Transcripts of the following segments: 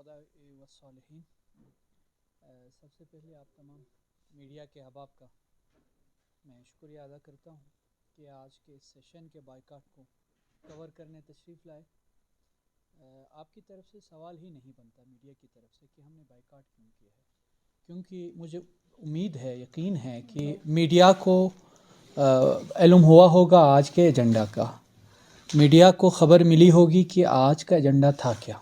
الشہداء والصالحین۔ سب سے پہلے آپ تمام میڈیا کے احباب کا میں شکریہ ادا کرتا ہوں کہ آج کے اس سیشن کے بائیکاٹ کو کور کرنے تشریف لائے۔ آپ کی طرف سے سوال ہی نہیں بنتا میڈیا کی طرف سے کہ ہم نے بائیکاٹ کیوں کیا ہے، کیونکہ مجھے امید ہے، یقین ہے کہ میڈیا کو علم ہوا ہوگا آج کے ایجنڈا کا، میڈیا کو خبر ملی ہوگی کہ آج کا ایجنڈا تھا کیا۔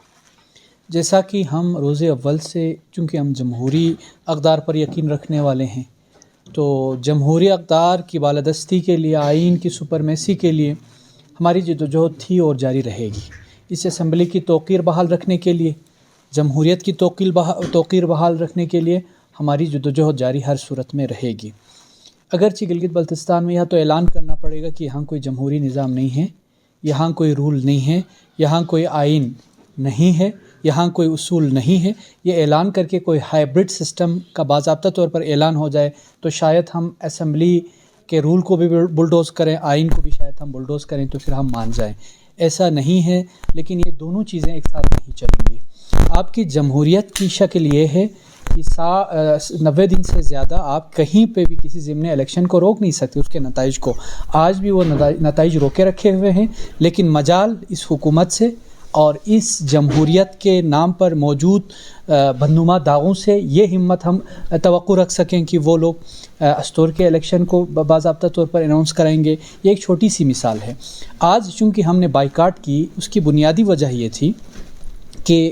جیسا کہ ہم روز اول سے، چونکہ ہم جمہوری اقدار پر یقین رکھنے والے ہیں، تو جمہوری اقدار کی بالادستی کے لیے، آئین کی سپرمیسی کے لیے ہماری جدوجہد تھی اور جاری رہے گی۔ اس اسمبلی کی توقیر بحال رکھنے کے لیے، جمہوریت کی توقیر بحال رکھنے کے لیے ہماری جدوجہد جاری ہر صورت میں رہے گی۔ اگرچہ گلگت بلتستان میں یہاں تو اعلان کرنا پڑے گا کہ یہاں کوئی جمہوری نظام نہیں ہے، یہاں کوئی رول نہیں ہے، یہاں کوئی آئین نہیں ہے، یہاں کوئی اصول نہیں ہے۔ یہ اعلان کر کے کوئی ہائبرڈ سسٹم کا باضابطہ طور پر اعلان ہو جائے تو شاید ہم اسمبلی کے رول کو بھی بلڈوز کریں، آئین کو بھی شاید ہم بلڈوز کریں تو پھر ہم مان جائیں۔ ایسا نہیں ہے، لیکن یہ دونوں چیزیں ایک ساتھ نہیں چلیں گی۔ آپ کی جمہوریت کی شکل یہ ہے کہ 90 دن سے زیادہ آپ کہیں پہ بھی کسی ضمنی الیکشن کو روک نہیں سکتے، اس کے نتائج کو۔ آج بھی وہ نتائج روکے رکھے ہوئے ہیں، لیکن مجال اس حکومت سے اور اس جمہوریت کے نام پر موجود بدنما داغوں سے یہ ہمت ہم توقع رکھ سکیں کہ وہ لوگ استور کے الیکشن کو باضابطہ طور پر اناؤنس کریں گے۔ یہ ایک چھوٹی سی مثال ہے۔ آج چونکہ ہم نے بائیکاٹ کی، اس کی بنیادی وجہ یہ تھی کہ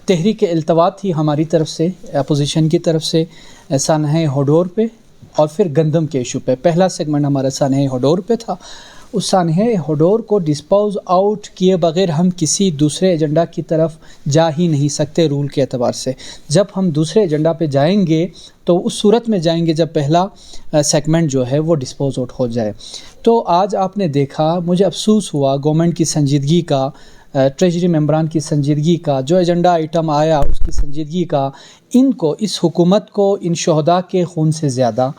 تحریک التوا تھی ہماری طرف سے، اپوزیشن کی طرف سے، سانحہ ہڈور پہ اور پھر گندم کے ایشو پہ۔ پہلا سیگمنٹ ہمارا سانحہ ہڈور پہ تھا۔ اس سانحہ ہڈور کو ڈسپوز آؤٹ کیے بغیر ہم کسی دوسرے ایجنڈا کی طرف جا ہی نہیں سکتے رول کے اعتبار سے۔ جب ہم دوسرے ایجنڈا پہ جائیں گے تو اس صورت میں جائیں گے جب پہلا سیگمنٹ جو ہے وہ ڈسپوز آؤٹ ہو جائے۔ تو آج آپ نے دیکھا، مجھے افسوس ہوا گورنمنٹ کی سنجیدگی کا، ٹریجری ممبران کی سنجیدگی کا، جو ایجنڈا آئٹم آیا اس کی سنجیدگی کا۔ ان کو، اس حکومت کو ان شہداء کے خون سے زیادہ،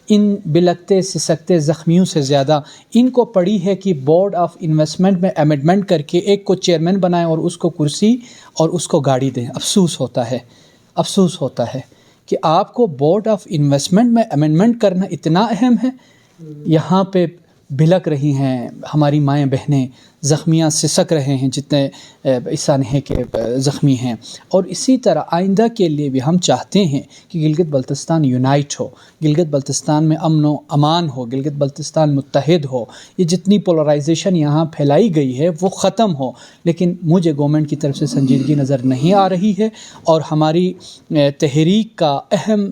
ان بلکتے سسکتے زخمیوں سے زیادہ ان کو پڑی ہے کہ بورڈ آف انویسٹمنٹ میں امینڈمنٹ کر کے ایک کو چیئرمین بنائیں اور اس کو کرسی اور اس کو گاڑی دیں۔ افسوس ہوتا ہے کہ آپ کو بورڈ آف انویسٹمنٹ میں امینڈمنٹ کرنا اتنا اہم ہے۔ یہاں پہ بھلک رہی ہیں ہماری مائیں بہنیں، زخمیاں سسک رہے ہیں جتنے اس سانحے کے زخمی ہیں، اور اسی طرح آئندہ کے لیے بھی ہم چاہتے ہیں کہ گلگت بلتستان یونائٹ ہو، گلگت بلتستان میں امن و امان ہو، گلگت بلتستان متحد ہو۔ یہ جتنی پولرائزیشن یہاں پھیلائی گئی ہے وہ ختم ہو، لیکن مجھے گورنمنٹ کی طرف سے سنجیدگی نظر نہیں آ رہی ہے، اور ہماری تحریک کا اہم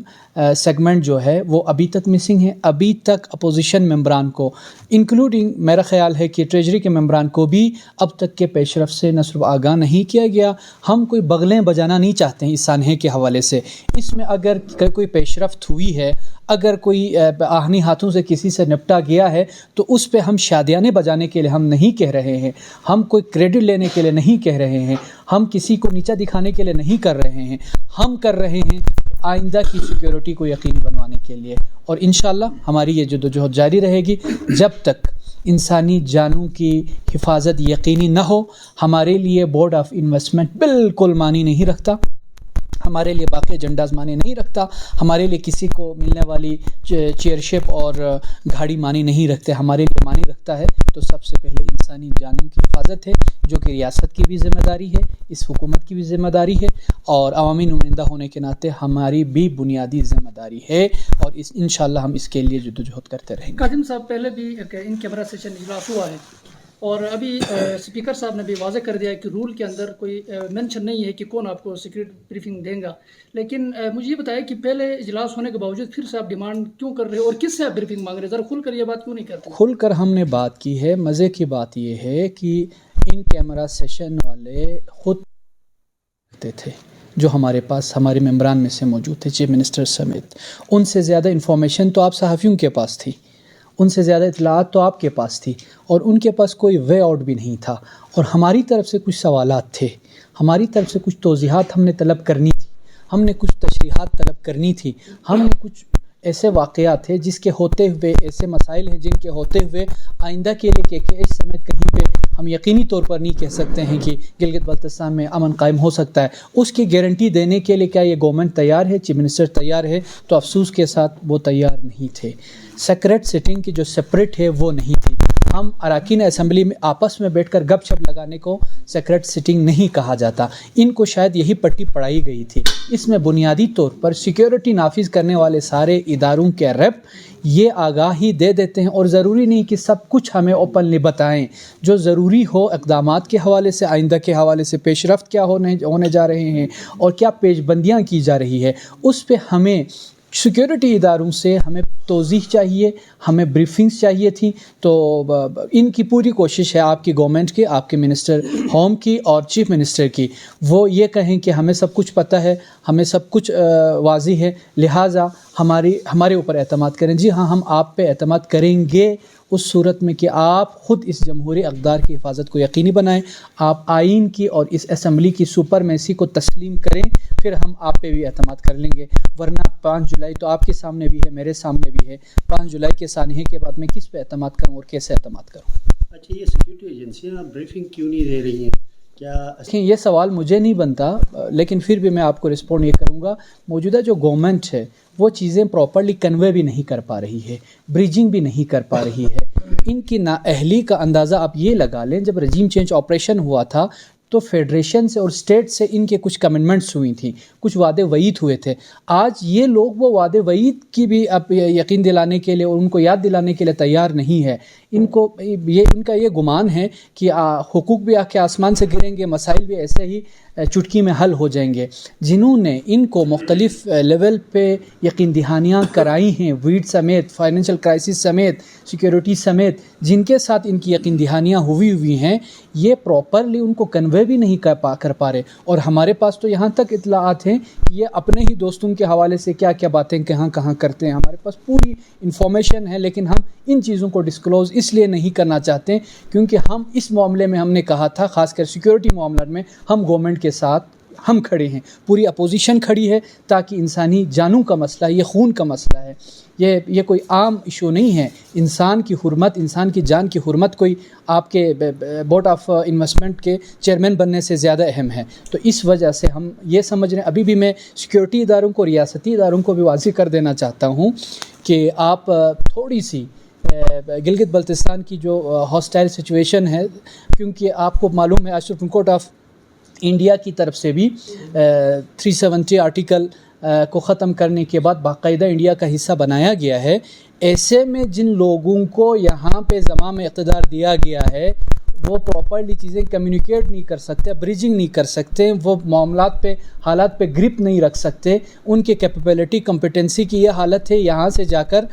سیگمنٹ جو ہے وہ ابھی تک مسنگ ہے۔ ابھی تک اپوزیشن ممبران کو، انکلوڈنگ میرا خیال ہے کہ ٹریجری کے ممبران کو بھی اب تک کے پیش رفت سے نہ صرف آگاہ نہیں کیا گیا۔ ہم کوئی بغلیں بجانا نہیں چاہتے ہیں اس سانحے کے حوالے سے۔ اس میں اگر کوئی پیش رفت ہوئی ہے، اگر کوئی آہنی ہاتھوں سے کسی سے نپٹا گیا ہے تو اس پہ ہم شادیانے بجانے کے لیے ہم نہیں کہہ رہے ہیں، ہم کوئی کریڈٹ لینے کے لیے نہیں کہہ رہے ہیں، ہم کسی کو نیچا دکھانے کے لیے نہیں کر رہے ہیں، ہم کر رہے ہیں آئندہ کی سیکیورٹی کو یقینی بنوانے کے لیے۔ اور انشاءاللہ ہماری یہ جدوجہد جاری رہے گی جب تک انسانی جانوں کی حفاظت یقینی نہ ہو۔ ہمارے لیے بورڈ آف انویسٹمنٹ بالکل معنی نہیں رکھتا، ہمارے لیے باقی ایجنڈاز معنی نہیں رکھتا، ہمارے لیے کسی کو ملنے والی چیئرشپ اور گھاڑی معنی نہیں رکھتے۔ ہمارے لیے معنی رکھتا ہے تو سب سے پہلے انسانی جانوں کی حفاظت ہے، جو کہ ریاست کی بھی ذمہ داری ہے، اس حکومت کی بھی ذمہ داری ہے، اور عوامی نمائندہ ہونے کے ناطے ہماری بھی بنیادی ذمہ داری ہے، اور انشاءاللہ ہم اس کے لیے جدوجہد کرتے رہیں گے۔ کاظم صاحب، پہلے بھی ان کیمرہ سیشن اجلاس ہوا ہے، اور ابھی اسپیکر صاحب نے بھی واضح کر دیا ہے کہ رول کے اندر کوئی مینشن نہیں ہے کہ کون آپ کو سیکرٹ بریفنگ دیں گا، لیکن مجھے یہ بتایا کہ پہلے اجلاس ہونے کے باوجود پھر سے آپ ڈیمانڈ کیوں کر رہے ہیں، اور کس سے آپ بریفنگ مانگ رہے ہیں؟ ذرا کھل کر یہ بات کیوں نہیں کرتے؟ کھل کر ہم نے بات کی ہے۔ مزے کی بات یہ ہے کہ ان کیمرہ سیشن والے خود تھے جو ہمارے پاس، ہمارے ممبران میں سے موجود تھے، چیف منسٹر سمیت۔ ان سے زیادہ انفارمیشن تو آپ صحافیوں کے پاس تھی، ان سے زیادہ اطلاعات تو آپ کے پاس تھی، اور ان کے پاس کوئی وے آؤٹ بھی نہیں تھا، اور ہماری طرف سے کچھ سوالات تھے، ہماری طرف سے کچھ توضیحات ہم نے طلب کرنی تھی، ہم نے کچھ تشریحات طلب کرنی تھی، ہم نے کچھ ایسے واقعات تھے جس کے ہوتے ہوئے، ایسے مسائل ہیں جن کے ہوتے ہوئے آئندہ کے لیے KKH سمیت کہیں پہ ہم یقینی طور پر نہیں کہہ سکتے ہیں کہ گلگت بلتستان میں امن قائم ہو سکتا ہے. اس کی گارنٹی دینے کے لیے کیا یہ گورنمنٹ تیار ہے, چیف منسٹر تیار ہے؟ تو افسوس کے ساتھ وہ تیار نہیں تھے. سیکریٹ سٹنگ کی جو سپریٹ ہے وہ نہیں تھی. ہم اراکین اسمبلی میں آپس میں بیٹھ کر گپ شپ لگانے کو سیکریٹ سٹنگ نہیں کہا جاتا. ان کو شاید یہی پٹی پڑھائی گئی تھی. اس میں بنیادی طور پر سیکیورٹی نافذ کرنے والے سارے اداروں کے ریپ یہ آگاہی دے دیتے ہیں, اور ضروری نہیں کہ سب کچھ ہمیں اوپنلی بتائیں. جو ضروری ہو اقدامات کے حوالے سے, آئندہ کے حوالے سے پیش رفت کیا ہونے جا رہے ہیں اور کیا پیش بندیاں کی جا رہی ہے, اس پہ ہمیں سیکیورٹی اداروں سے ہمیں توضیح چاہیے, ہمیں بریفنگز چاہیے تھی. تو ان کی پوری کوشش ہے آپ کی گورنمنٹ کی, آپ کے منسٹر ہوم کی اور چیف منسٹر کی, وہ یہ کہیں کہ ہمیں سب کچھ پتہ ہے, ہمیں سب کچھ واضح ہے, لہٰذا ہمارے اوپر اعتماد کریں. جی ہاں, ہم آپ پہ اعتماد کریں گے اس صورت میں کہ آپ خود اس جمہوری اقدار کی حفاظت کو یقینی بنائیں, آپ آئین کی اور اس اسمبلی کی سپرمیسی کو تسلیم کریں, پھر ہم آپ پہ بھی اعتماد کر لیں گے. ورنہ 5 جولائی تو آپ کے سامنے بھی ہے, میرے سامنے بھی ہے. 5 جولائی کے سانحے کے بعد میں کس پہ اعتماد کروں اور کیسے اعتماد کروں؟ اچھا, یہ سیکورٹی ایجنسیاں بریفنگ کیوں نہیں دے رہی ہیں؟ کیا یہ سوال مجھے نہیں بنتا, لیکن پھر بھی میں آپ کو رسپونڈ یہ کروں گا. موجودہ جو گورنمنٹ ہے وہ چیزیں پراپرلی کنوے بھی نہیں کر پا رہی ہے, بریجنگ بھی نہیں کر پا رہی ہے. ان کی نااہلی کا اندازہ آپ یہ لگا لیں, جب رجیم چینج آپریشن ہوا تھا تو فیڈریشن سے اور اسٹیٹ سے ان کے کچھ کمٹمنٹس ہوئی تھیں, کچھ وعدے وعید ہوئے تھے. آج یہ لوگ وہ وعدے وعید کی بھی اب یقین دلانے کے لیے اور ان کو یاد دلانے کے لیے تیار نہیں ہے. ان کا یہ گمان ہے کہ حقوق بھی آ کے آسمان سے گریں گے, مسائل بھی ایسے ہی چٹکی میں حل ہو جائیں گے. جنہوں نے ان کو مختلف لیول پہ یقین دہانیاں کرائی ہیں, ویڈ سمیت, فائنینشیل کرائسس سمیت, سیکیورٹی سمیت, جن کے ساتھ ان کی یقین دہانیاں ہوئی ہیں, یہ پراپرلی ان کو کنوے بھی نہیں کر پا رہے. اور ہمارے پاس تو یہاں تک اطلاعات ہیں کہ یہ اپنے ہی دوستوں کے حوالے سے کیا کیا باتیں کہاں کرتے ہیں. ہمارے پاس پوری انفارمیشن ہے, لیکن ہم ان چیزوں کو ڈسکلوز اس لیے نہیں کرنا چاہتے کیونکہ ہم اس معاملے میں ہم نے کہا تھا, خاص کر سیکیورٹی معاملات میں ہم گورنمنٹ کے ساتھ ہم کھڑے ہیں, پوری اپوزیشن کھڑی ہے, تاکہ انسانی جانوں کا مسئلہ, یہ خون کا مسئلہ ہے, یہ کوئی عام ایشو نہیں ہے. انسان کی حرمت, انسان کی جان کی حرمت کوئی آپ کے بورڈ آف انویسٹمنٹ کے چیئرمین بننے سے زیادہ اہم ہے. تو اس وجہ سے ہم یہ سمجھ رہے ہیں. ابھی بھی میں سیکیورٹی اداروں کو, ریاستی اداروں کو بھی واضح کر دینا چاہتا ہوں کہ آپ تھوڑی سی گلگت بلتستان کی جو ہاسٹائل سچویشن ہے, کیونکہ آپ کو معلوم ہے آج سپریم کورٹ آف انڈیا کی طرف سے بھی 370 آرٹیکل کو ختم کرنے کے بعد باقاعدہ انڈیا کا حصہ بنایا گیا ہے. ایسے میں جن لوگوں کو یہاں پہ زمام اقتدار دیا گیا ہے وہ پراپرلی چیزیں کمیونیکیٹ نہیں کر سکتے, بریجنگ نہیں کر سکتے, وہ معاملات پہ, حالات پہ گرپ نہیں رکھ سکتے. ان کے کیپیبلٹی, کمپیٹنسی کی یہ حالت ہے, یہاں سے جا کر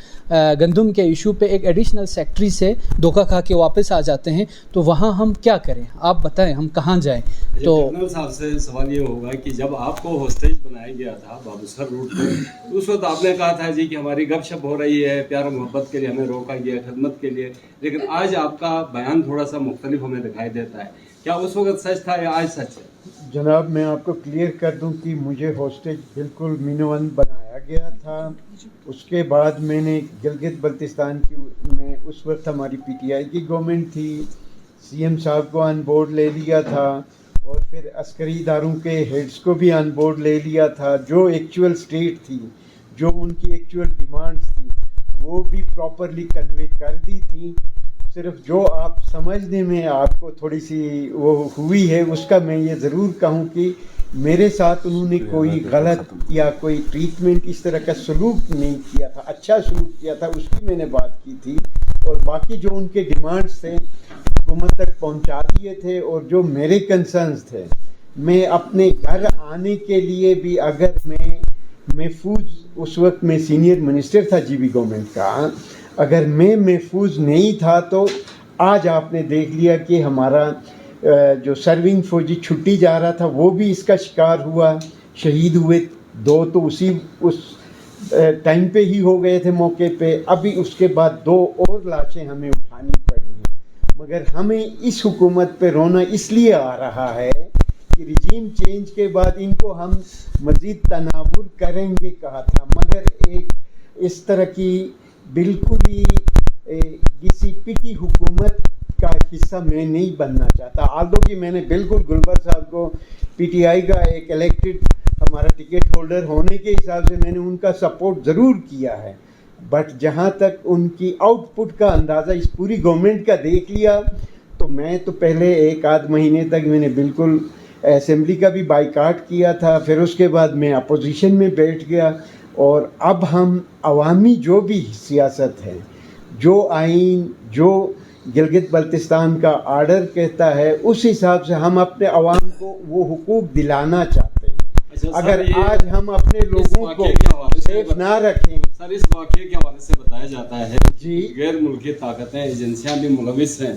گندم کے ایشو پہ ایک ایڈیشنل سیکٹری سے دھوکہ کھا کے واپس آ جاتے ہیں. تو وہاں ہم کیا کریں, آپ بتائیں, ہم کہاں جائیں؟ تو جنرل صاحب سے سوال یہ ہوگا کہ جب آپ کو ہوسٹیج بنایا گیا تھا بابوسر روڈ پہ, تو اس وقت آپ نے کہا تھا جی کہ ہماری گپ شپ ہو رہی ہے, پیار محبت کے لیے ہمیں روکا گیا, خدمت کے لیے, لیکن آج آپ کا بیان تھوڑا سا مختلف ہمیں دکھائی دیتا ہے. کیا اس وقت سچ تھا یا آج سچ ہے؟ جناب, میں آپ کو کلیئر کر دوں کہ مجھے ہوسٹیج بالکل مینوون بنایا گیا تھا. اس کے بعد میں نے گلگت بلتستان میں اس وقت ہماری پی ٹی آئی کی گورنمنٹ تھی, سی ایم صاحب کو آن بورڈ لے لیا تھا, اور پھر عسکری اداروں کے ہیڈز کو بھی آن بورڈ لے لیا تھا. جو ایکچوئل اسٹیٹ تھی, جو ان کی ایکچوئل ڈیمانڈس تھی, وہ بھی پراپرلی کنوے کر دی تھیں. صرف جو آپ سمجھنے میں آپ کو تھوڑی سی وہ ہوئی ہے, اس کا میں یہ ضرور کہوں کہ میرے ساتھ انہوں نے کوئی غلط یا کوئی ٹریٹمنٹ اس طرح کا سلوک نہیں کیا تھا, اچھا سلوک کیا تھا, اس کی میں نے بات کی تھی. اور باقی جو ان کے ڈیمانڈس تھے حکومت تک پہنچا دیے تھے. اور جو میرے کنسرنز تھے, میں اپنے گھر آنے کے لیے بھی, اگر میں محفوظ, اس وقت میں سینئر منسٹر تھا جی بی گورنمنٹ کا, اگر میں محفوظ نہیں تھا تو آج آپ نے دیکھ لیا کہ ہمارا جو سرونگ فوجی چھٹی جا رہا تھا وہ بھی اس کا شکار ہوا, شہید ہوئے 2 تو اس ٹائم پہ ہی ہو گئے تھے موقع پہ. ابھی اس کے بعد 2 اور لاشیں ہمیں اٹھانی پڑی ہیں. مگر ہمیں اس حکومت پہ رونا اس لیے آ رہا ہے کہ رجیم چینج کے بعد ان کو ہم مزید تناور کریں گے کہا تھا, مگر ایک اس طرح کی بالکل ہی کسی پٹی حکومت کا حصہ میں نہیں بننا چاہتا. آلدو کہ میں نے بالکل گلبر صاحب کو پی ٹی آئی کا ایک الیکٹڈ ہمارا ٹکٹ ہولڈر ہونے کے حساب سے میں نے ان کا سپورٹ ضرور کیا ہے, بٹ جہاں تک ان کی آؤٹ پٹ کا اندازہ اس پوری گورنمنٹ کا دیکھ لیا تو میں تو پہلے ایک آدھ مہینے تک میں نے بالکل اسمبلی کا بھی بائیکاٹ کیا تھا, پھر اس کے بعد میں اپوزیشن میں بیٹھ گیا. اور اب ہم عوامی جو بھی سیاست ہے, جو آئین, جو گلگت بلتستان کا آرڈر کہتا ہے, اس حساب سے ہم اپنے عوام کو وہ حقوق دلانا چاہتے ہیں. اگر آج ہم اپنے لوگوں کو سیف نہ رکھیں. سر اس واقعے کے حوالے سے بتایا جاتا ہے جی غیر ملکی طاقتیں ایجنسیاں بھی ملوث ہیں,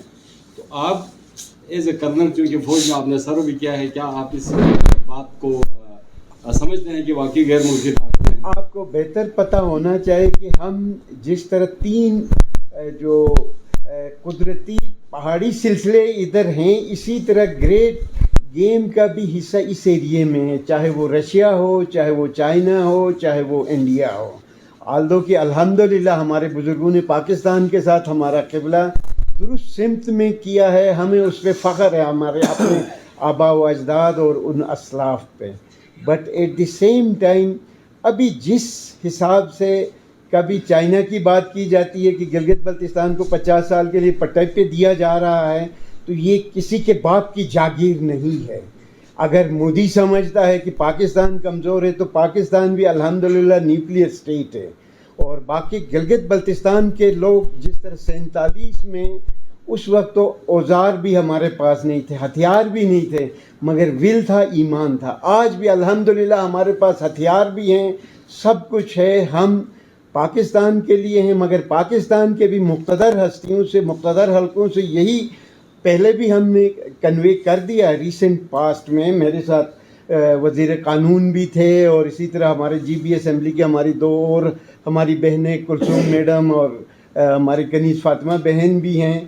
تو آپ ایز اے کرنل چونکہ فوج میں آپ نے سرو بھی کیا ہے, کیا آپ اس بات کو سمجھتے ہیں کہ واقعی غیر ملکی طاقتیں ہیں؟ آپ کو بہتر پتہ ہونا چاہیے کہ ہم جس طرح 3 جو قدرتی پہاڑی سلسلے ادھر ہیں, اسی طرح گریٹ گیم کا بھی حصہ اس ایریے میں ہے, چاہے وہ رشیا ہو, چاہے وہ چائنا ہو, چاہے وہ انڈیا ہو. آلدو کہ الحمدللہ ہمارے بزرگوں نے پاکستان کے ساتھ ہمارا قبلہ درست سمت میں کیا ہے, ہمیں اس پہ فخر ہے, ہمارے اپنے آبا و اجداد اور ان اسلاف پہ. But at the same time ابھی جس حساب سے کبھی چائنا کی بات کی جاتی ہے کہ گلگت بلتستان کو 50 سال کے لیے پٹے پہ دیا جا رہا ہے, تو یہ کسی کے باپ کی جاگیر نہیں ہے. اگر مودی سمجھتا ہے کہ پاکستان کمزور ہے تو پاکستان بھی الحمدللہ نیوکلیئر اسٹیٹ ہے. اور باقی گلگت بلتستان کے لوگ جس طرح 47 میں اس وقت تو اوزار بھی ہمارے پاس نہیں تھے, ہتھیار بھی نہیں تھے, مگر ول تھا, ایمان تھا. آج بھی الحمدللہ ہمارے پاس ہتھیار بھی ہیں, سب کچھ ہے, ہم پاکستان کے لیے ہیں. مگر پاکستان کے بھی مقتدر ہستیوں سے, مقتدر حلقوں سے یہی پہلے بھی ہم نے کنوے کر دیا ہے ریسنٹ پاسٹ میں. میرے ساتھ وزیر قانون بھی تھے, اور اسی طرح ہمارے جی بی اسمبلی کی ہماری 2 اور ہماری بہنیں کلثوم میڈم اور ہماری کنیز فاطمہ بہن بھی ہیں.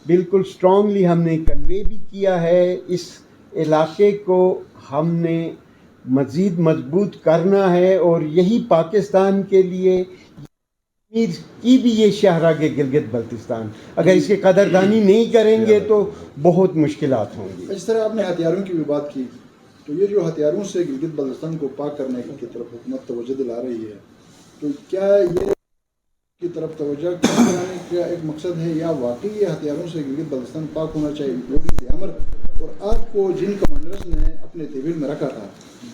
بالکل اسٹرانگلی ہم نے کنوے بھی کیا ہے. اس علاقے کو ہم نے مزید مضبوط کرنا ہے, اور یہی پاکستان کے لیے کی بھی یہ شاہراہ گلگت بلتستان. اگر اس کی قدردانی نہیں کریں گے تو بہت مشکلات ہوں گی. اس طرح آپ نے ہتھیاروں کی بھی بات کی, تو یہ جو ہتھیاروں سے گلگت بلتستان کو پاک کرنے کی طرف حکومت توجہ دلا رہی ہے, تو کیا یہ کی طرف توجہ کرانے کا ایک مقصد ہے, یا واقعی یہ ہتھیاروں سے گلگت بلتستان پاک ہونا چاہیے انکلوڈنگ دی امر؟ اور آپ کو جن کمانڈرز نے اپنے تحویل میں رکھا تھا,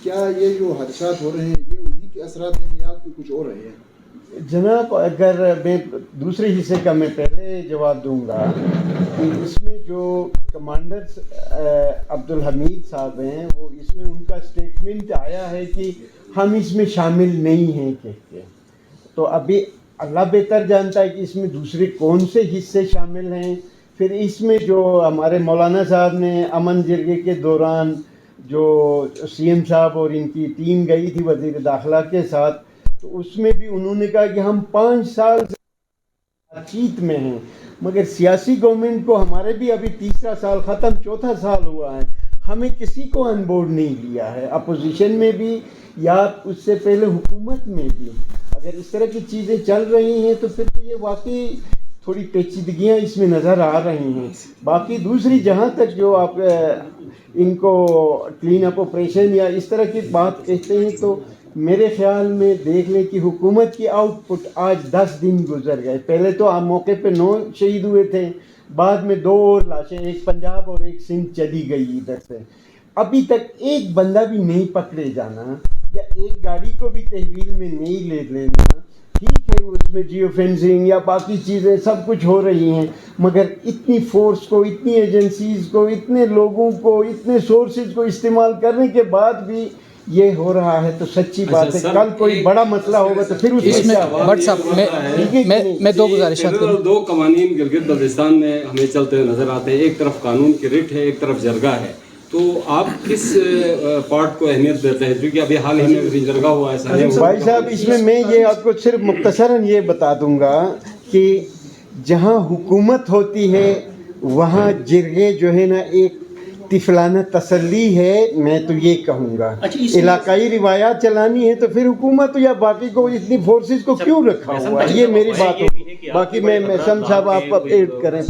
کیا یہ جو حادثات ہو رہے ہیں یہ انہی کے اثرات ہیں یا کچھ اور رہے ہیں؟ جناب, اگر میں دوسرے حصے کا میں پہلے جواب دوں گا کہ اس میں جو کمانڈر عبدالحمید صاحب ہیں, وہ اس میں ان کا اسٹیٹمنٹ آیا ہے کہ ہم اس میں شامل نہیں ہیں کہہ کے. تو ابھی اللہ بہتر جانتا ہے کہ اس میں دوسرے کون سے حصے شامل ہیں. پھر اس میں جو ہمارے مولانا صاحب نے امن جرگے کے دوران جو سی ایم صاحب اور ان کی ٹیم گئی تھی وزیر داخلہ کے ساتھ, تو اس میں بھی انہوں نے کہا کہ ہم 5 سال سے بات چیت میں ہیں, مگر سیاسی گورنمنٹ کو ہمارے بھی ابھی 3را سال ختم, 4تھا سال ہوا ہے, ہمیں کسی کو آن بورڈ نہیں لیا ہے, اپوزیشن میں بھی یا اس سے پہلے حکومت میں بھی. اگر اس طرح کی چیزیں چل رہی ہیں تو پھر تو یہ واقعی تھوڑی پیچیدگیاں اس میں نظر آ رہی ہیں. باقی دوسری جہاں تک جو آپ ان کو کلین اپ آپریشن یا اس طرح کی بات کہتے ہیں, تو میرے خیال میں دیکھ لیں کہ حکومت کی آؤٹ پٹ آج 10 دن گزر گئے. پہلے تو آپ موقع پہ 9 شہید ہوئے تھے, بعد میں 2 اور لاشیں, ایک پنجاب اور ایک سندھ چلی گئی ادھر سے. ابھی تک ایک بندہ بھی نہیں پکڑے جانا, یا ایک گاڑی کو بھی تحویل میں نہیں لے لینا. ٹھیک ہے اس میں جیو فینسنگ یا باقی چیزیں سب کچھ ہو رہی ہیں, مگر اتنی فورس کو, اتنی ایجنسیز کو, اتنے لوگوں کو, اتنے سورسز کو استعمال کرنے کے بعد بھی یہ ہو رہا ہے, تو سچی بات ہے کل کوئی بڑا مسئلہ ہوگا تو پھر اس میں بٹ صاحب میں 2 گزارشات کروں. 2 قوانین گلگت بلتستان میں ہمیں چلتے ہوئے نظر آتے ہیں, ایک طرف قانون کی رٹ ہے, ایک طرف جرگہ ہے. تو آپ کس پارٹ کو اہمیت دیتے ہیں, کیونکہ ابھی حال ہی میں جرگہ ہوا ہے؟ بھائی صاحب, اس میں یہ آپ کو صرف مختصراً یہ بتا دوں گا کہ جہاں حکومت ہوتی ہے وہاں جرگے جو ہے نا ایک طفلانہ تسلی ہے, میں تو یہ کہوں گا. علاقائی روایات چلانی ہے تو پھر حکومت یا باقی کو اتنی فورسز کو کیوں رکھا ہوا ہے, یہ میری بات ہوگی. باقی میں سم صاحب آپ ایڈ کریں.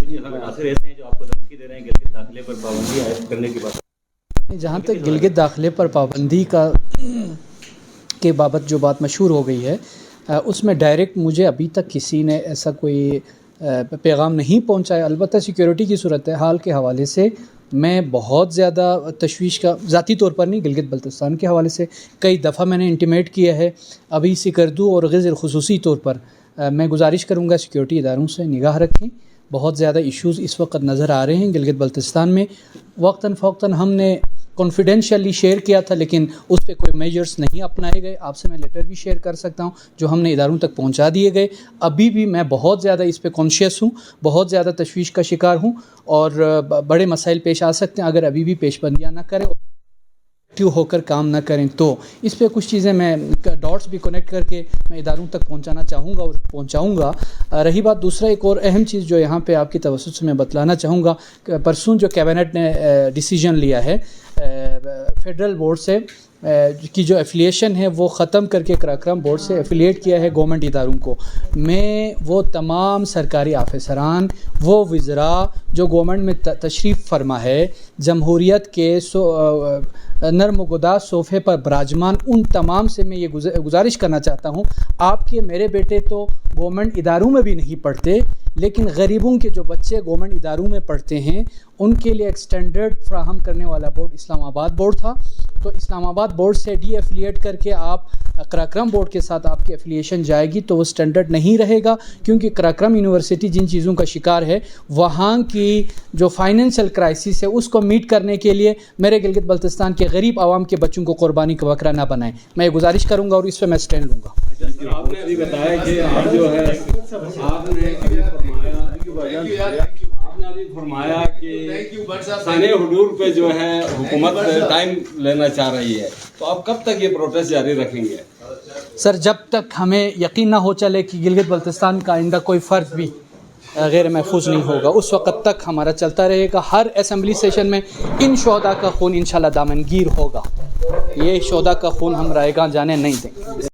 داخلے پر پابندی عائد کرنے کی بات. جہاں تک گلگت داخلے پر پابندی کے بابت جو بات مشہور ہو گئی ہے، اس میں ڈائریکٹ مجھے ابھی تک کسی نے ایسا کوئی پیغام نہیں پہنچایا. البتہ سیکیورٹی کی صورتحال کے حوالے سے میں بہت زیادہ تشویش کا، ذاتی طور پر نہیں، گلگت بلتستان کے حوالے سے کئی دفعہ میں نے انٹیمیٹ کیا ہے. ابھی سکردو اور غزر خصوصی طور پر میں گزارش کروں گا سیکیورٹی اداروں سے نگاہ رکھیں. بہت زیادہ ایشوز اس وقت نظر آ رہے ہیں گلگت بلتستان میں. وقتاً فوقتاً ہم نے کانفیڈینشیلی شیئر کیا تھا، لیکن اس پہ کوئی میجرز نہیں اپنائے گئے. آپ سے میں لیٹر بھی شیئر کر سکتا ہوں جو ہم نے اداروں تک پہنچا دیے گئے. ابھی بھی میں بہت زیادہ اس پہ کانشیس ہوں، بہت زیادہ تشویش کا شکار ہوں، اور بڑے مسائل پیش آ سکتے ہیں اگر ابھی بھی پیش بندیاں نہ کریں، ایکٹیو ہو کر کام نہ کریں. تو اس پہ کچھ چیزیں میں ڈاٹس بھی کنیکٹ کر کے میں اداروں تک پہنچانا چاہوں گا اور پہنچاؤں گا. رہی بات دوسرا ایک اور اہم چیز جو یہاں پہ آپ کی توسط سے میں بتلانا چاہوں گا، پرسوں جو کیبنٹ نے ڈیسیجن لیا ہے فیڈرل بورڈ سے کی جو ایفیلیشن ہے وہ ختم کر کے کراکرم بورڈ سے ایفیلیٹ کیا ہے گورنمنٹ اداروں کو. میں وہ تمام سرکاری آفیسران، وہ وزراء جو گورنمنٹ میں تشریف فرما ہے، جمہوریت کے نرم و گدا صوفے پر براجمان، ان تمام سے میں یہ گزارش کرنا چاہتا ہوں. آپ کے میرے بیٹے تو گورنمنٹ اداروں میں بھی نہیں پڑھتے، لیکن غریبوں کے جو بچے گورنمنٹ اداروں میں پڑھتے ہیں ان کے لیے ایک سٹینڈرڈ فراہم کرنے والا بورڈ اسلام آباد بورڈ تھا. تو اسلام آباد بورڈ سے ڈی ایفیلیٹ کر کے آپ کراکرم بورڈ کے ساتھ آپ کی ایفیلیشن جائے گی تو وہ سٹینڈرڈ نہیں رہے گا، کیونکہ کراکرم یونیورسٹی جن چیزوں کا شکار ہے، وہاں کی جو فائنینشیل کرائسس ہے اس کو میٹ کرنے کے لیے میرے گلگت بلتستان کے غریب عوام کے بچوں کو قربانی کا بکرا نہ بنائیں. میں یہ گزارش کروں گا اور اس پہ میں سٹینڈ لوں گا. آپ نے ابھی بتایا کہ آپ جو ہے آپ نے ابھی فرمایا کہ سانحۂ حضور پہ جو ہے حکومت ٹائم لینا چاہ رہی ہے، تو آپ کب تک یہ پروٹیسٹ جاری رکھیں گے؟ سر، جب تک ہمیں یقین نہ ہو چلے کہ گلگت بلتستان کا آئندہ کوئی فرد بھی غیر محفوظ نہیں ہوگا، اس وقت تک ہمارا چلتا رہے گا. ہر اسمبلی سیشن میں ان شہداء کا خون انشاءاللہ دامنگیر ہوگا. یہ شہداء کا خون ہم رائے گاں جانے نہیں دیں گے.